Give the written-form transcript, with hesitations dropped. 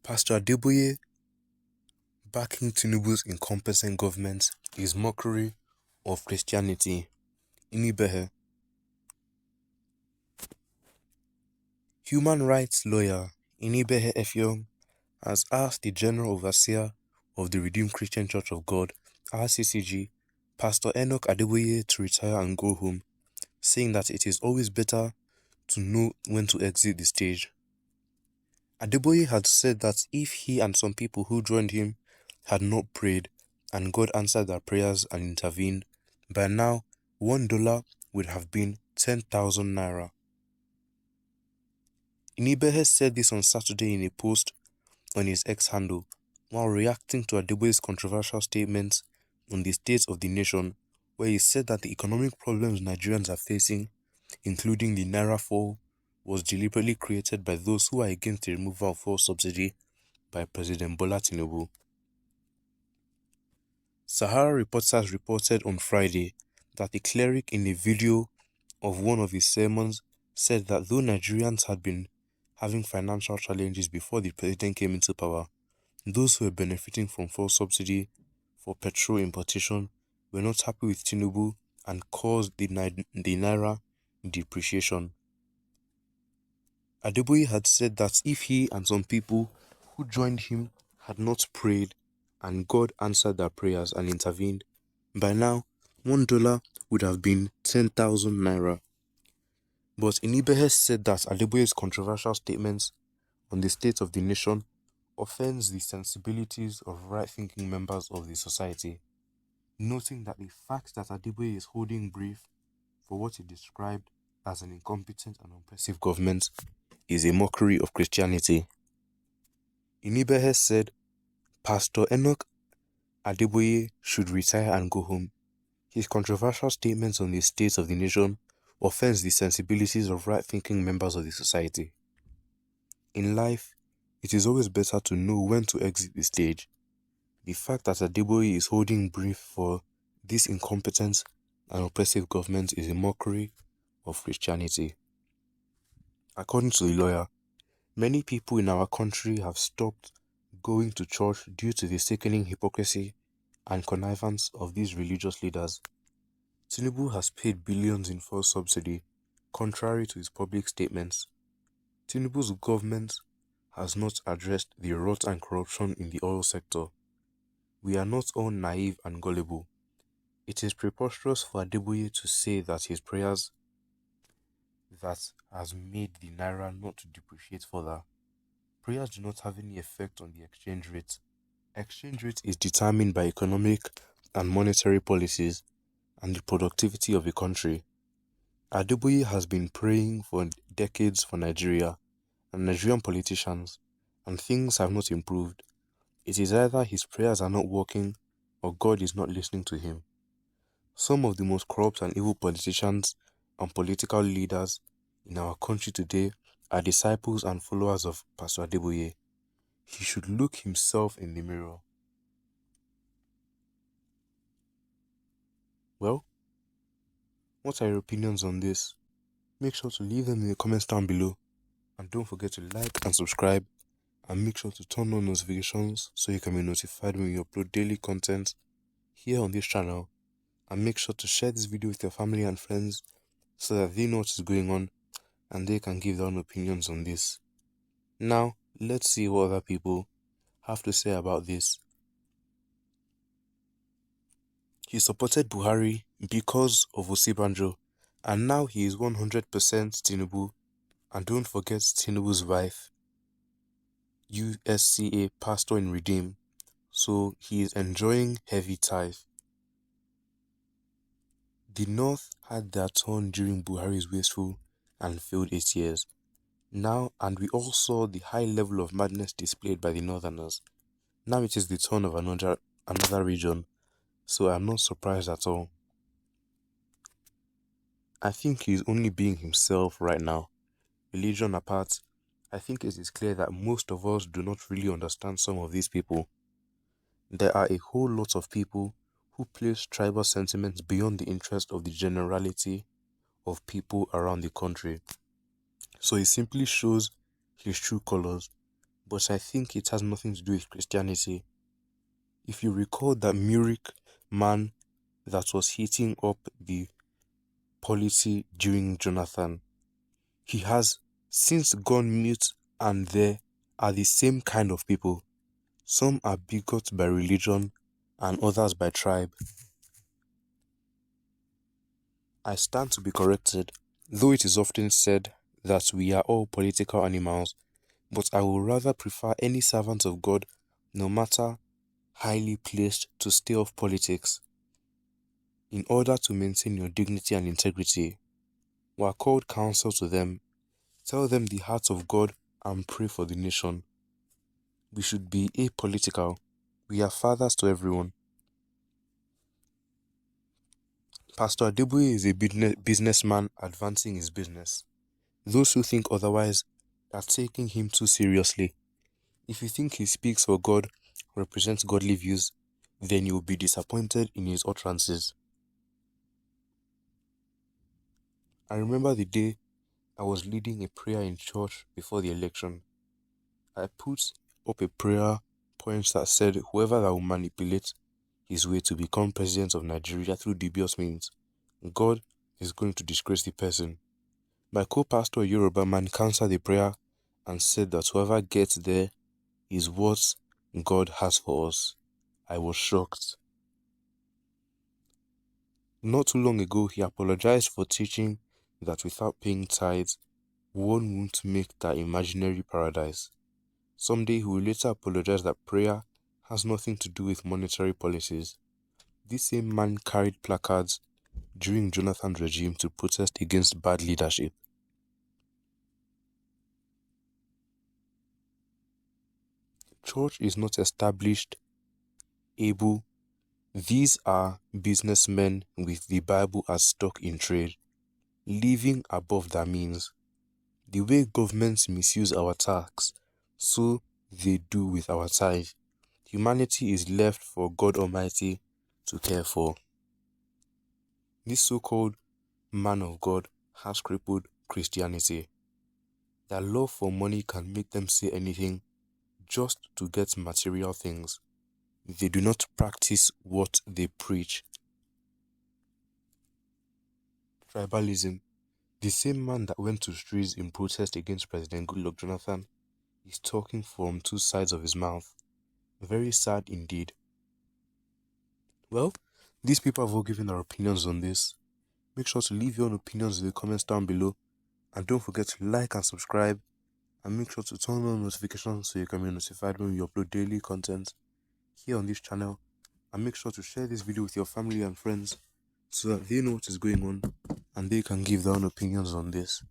Pastor Adeboye backing Tinubu's incompetent government is mockery of Christianity. Inibehe. Human rights lawyer Inibehe Effiong has asked the General Overseer of the Redeemed Christian Church of God, RCCG, Pastor Enoch Adeboye to retire and go home, saying that it is always better to know when to exit the stage. Adeboye had said that if he and some people who joined him had not prayed and God answered their prayers and intervened, by now $1 would have been 10,000 naira. Inibehe said this on Saturday in a post on his X handle while reacting to Adeboye's controversial statements on the state of the nation, where he said that the economic problems Nigerians are facing, including the naira fall, was deliberately created by those who are against the removal of fuel subsidy by President Bola Tinubu. Sahara Reporters reported on Friday that the cleric in a video of one of his sermons said that though Nigerians had been having financial challenges before the president came into power, those who were benefiting from fuel subsidy for petrol importation were not happy with Tinubu and caused the naira depreciation. Adeboye had said that if he and some people who joined him had not prayed and God answered their prayers and intervened, by now $1 would have been 10,000 naira. But Inibehe said that Adeboye's controversial statements on the state of the nation offends the sensibilities of right-thinking members of the society, noting that the fact that Adeboye is holding brief for what he described as an incompetent and oppressive government is a mockery of Christianity. Inibehe said Pastor Enoch Adeboye should retire and go home. His controversial statements on the state of the nation offends the sensibilities of right-thinking members of the society. In life, it is always better to know when to exit the stage. The fact that Adeboye is holding brief for this incompetent and oppressive government is a mockery of Christianity. According to the lawyer, many people in our country have stopped going to church due to the sickening hypocrisy and connivance of these religious leaders. Tinubu has paid billions in fuel subsidy, contrary to his public statements. Tinubu's government has not addressed the rot and corruption in the oil sector. We are not all naive and gullible. It is preposterous for Adeboye to say that his prayers that has made the naira not to depreciate further. Prayers do not have any effect on the exchange rate. Exchange rate is determined by economic and monetary policies and the productivity of a country. Adeboye has been praying for decades for Nigeria and Nigerian politicians, and things have not improved. It is either his prayers are not working or God is not listening to him. Some of the most corrupt and evil politicians and political leaders in our country today are disciples and followers of Pastor Adeboye. He should look himself in the mirror. Well, what are your opinions on this? Make sure to leave them in the comments down below, and don't forget to like and subscribe, and make sure to turn on notifications so you can be notified when we upload daily content here on this channel, and make sure to share this video with your family and friends so that they know what is going on and they can give their own opinions on this. Now, let's see what other people have to say about this. He supported Buhari because of Osibanjo, and now he is 100% Tinubu. And don't forget Tinubu's wife, USCA pastor in Redeem, so he is enjoying heavy tithe. The North had their turn during Buhari's wasteful and failed 8 years. Now, and we all saw the high level of madness displayed by the Northerners. Now it is the turn of another region, so I'm not surprised at all. I think he is only being himself right now. Religion apart, I think it is clear that most of us do not really understand some of these people. There are a whole lot of people who place tribal sentiments beyond the interest of the generality of people around the country. So it simply shows his true colors. but I think it has nothing to do with Christianity. If you recall that Murik man that was heating up the polity during Jonathan, he has since gone mute, and there are the same kind of people. Some are bigots by religion and others by tribe. I stand to be corrected, though it is often said that we are all political animals, but I would rather prefer any servant of God, no matter highly placed, to stay off politics in order to maintain your dignity and integrity. We are called counsel to them, tell them the heart of God, and pray for the nation. We should be apolitical. We are fathers to everyone. Pastor Adeboye is a businessman advancing his business. Those who think otherwise are taking him too seriously. If you think he speaks for God, represents godly views, then you will be disappointed in his utterances. I remember the day I was leading a prayer in church before the election. I put up a prayer point that said whoever that will manipulate his way to become president of Nigeria through dubious means, God is going to disgrace the person. My co-pastor Yoruba man countered the prayer and said that whoever gets there is what God has for us. I was shocked. Not too long ago, he apologized for teaching that without paying tithes, one won't make that imaginary paradise. Someday he will later apologize that prayer has nothing to do with monetary policies. This same man carried placards during Jonathan's regime to protest against bad leadership. Church is not established, able. These are businessmen with the Bible as stock in trade, living above their means. The way governments misuse our tax, so they do with our tithe. Humanity is left for God Almighty to care for. This so-called man of God has crippled Christianity. Their love for money can make them say anything just to get material things. They do not practice what they preach. Tribalism. The same man that went to streets in protest against President Goodluck Jonathan is talking from two sides of his mouth. Very sad indeed. Well, these people have all given their opinions on this. Make sure to leave your own opinions in the comments down below. And don't forget to like and subscribe. And make sure to turn on notifications so you can be notified when we upload daily content here on this channel. And make sure to share this video with your family and friends so that they know what is going on and they can give their own opinions on this.